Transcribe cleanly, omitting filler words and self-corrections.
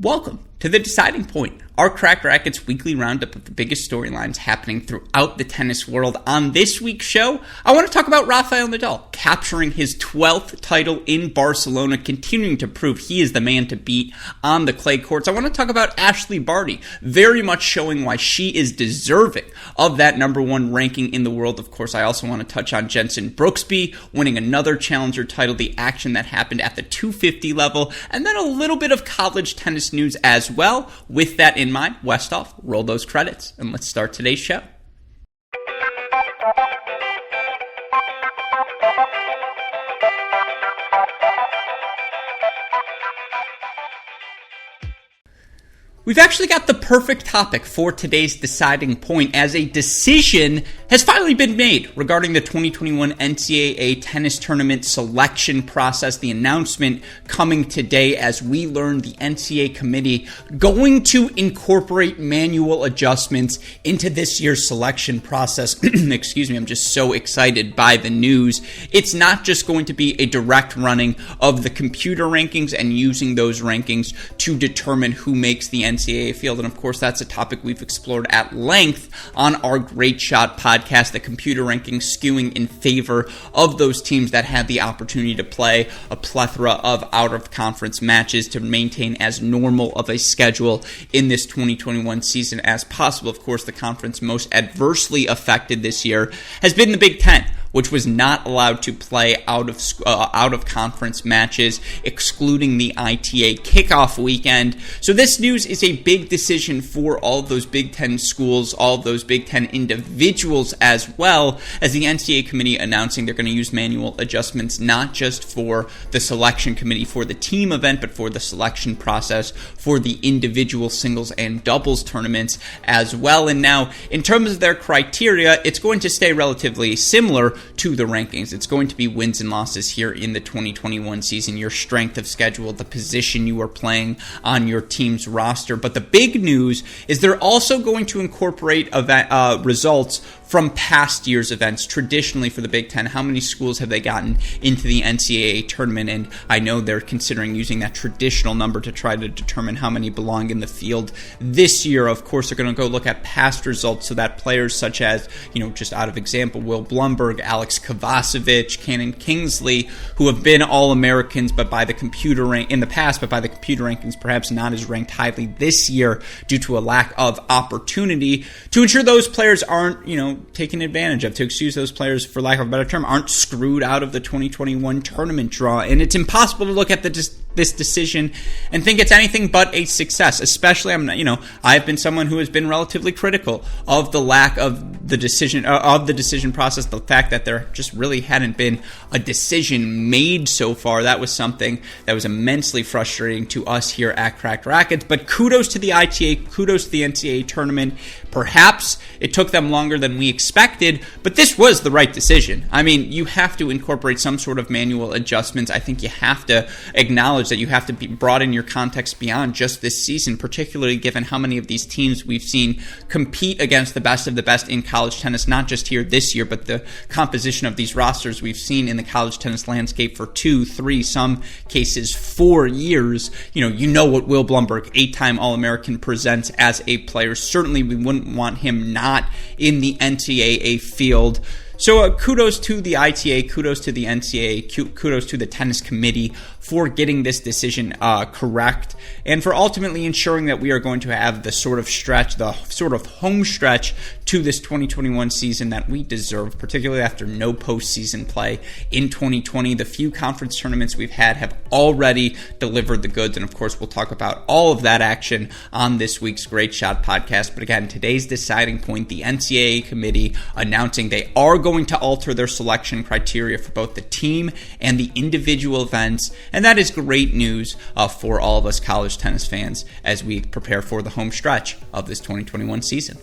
Welcome to The Deciding Point, our Cracked Racquets weekly roundup of the biggest storylines happening throughout the tennis world. On this week's show, I want to talk about Rafael Nadal capturing his 12th title in Barcelona, continuing to prove he is the man to beat on the clay courts. I want to talk about Ashley Barty, very much showing why she is deserving of that number one ranking in the world. Of course, I also want to touch on Jenson Brooksby winning another challenger title, the action that happened at the 250 level, and then a little bit of college tennis news as well. With that in mind, Westhoff, roll those credits, and let's start today's show. We've actually got the perfect topic for today's deciding point, as a decision has finally been made regarding the 2021 NCAA tennis tournament selection process. The announcement coming today as we learn the NCAA committee going to incorporate manual adjustments into this year's selection process. Excuse me, I'm just so excited by the news. It's not just going to be a direct running of the computer rankings and using those rankings to determine who makes the NCAA field. And of course, that's a topic we've explored at length on our Great Shot podcast, the computer rankings skewing in favor of those teams that had the opportunity to play a plethora of out-of-conference matches to maintain as normal of a schedule in this 2021 season as possible. Of course, the conference most adversely affected this year has been the Big Ten, which was not allowed to play out of conference matches, excluding the ITA kickoff weekend. So this news is a big decision for all of those Big Ten schools, all of those Big Ten individuals, as well as the NCAA committee announcing they're going to use manual adjustments, not just for the selection committee for the team event, but for the selection process for the individual singles and doubles tournaments as well. And now, in terms of their criteria, it's going to stay relatively similar to the rankings. It's going to be wins and losses here in the 2021 season, your strength of schedule, the position you are playing on your team's roster. But the big news is they're also going to incorporate results from past year's events. Traditionally for the Big Ten, how many schools have they gotten into the NCAA tournament? And I know they're considering using that traditional number to try to determine how many belong in the field this year. Of course, they're going to go look at past results so that players such as, just out of example, Will Blumberg, Alex Kovacevic, Cannon Kingsley, who have been All-Americans but by the computer in the past, but by the computer rankings perhaps not as ranked highly this year due to a lack of opportunity, to ensure those players aren't, taken advantage of, to excuse those players, for lack of a better term, aren't screwed out of the 2021 tournament draw. And it's impossible to look at this decision and think it's anything but a success. Especially, I've been someone who has been relatively critical of the lack of the decision process, the fact that there just really hadn't been a decision made so far. That was something that was immensely frustrating to us here at Cracked Racquets. But kudos to the ITA, kudos to the NCAA tournament. Perhaps it took them longer than we expected, but this was the right decision. You have to incorporate some sort of manual adjustments. I think you have to acknowledge that you have to broaden your context beyond just this season, particularly given how many of these teams we've seen compete against the best of the best in college tennis, not just here this year, but the composition of these rosters we've seen in the college tennis landscape for 2, 3, some cases 4 years. What Will Blumberg, 8-time All-American, presents as a player. Certainly we wouldn't want him not in the NCAA field. So kudos to the ITA, kudos to the NCAA, kudos to the tennis committee for getting this decision correct, and for ultimately ensuring that we are going to have the sort of home stretch to this 2021 season that we deserve, particularly after no postseason play in 2020. The few conference tournaments we've had have already delivered the goods, and of course we'll talk about all of that action on this week's Great Shot podcast. But again, today's deciding point, the NCAA committee announcing they are going to alter their selection criteria for both the team and the individual events, and that is great news for all of us college tennis fans as we prepare for the home stretch of this 2021 season.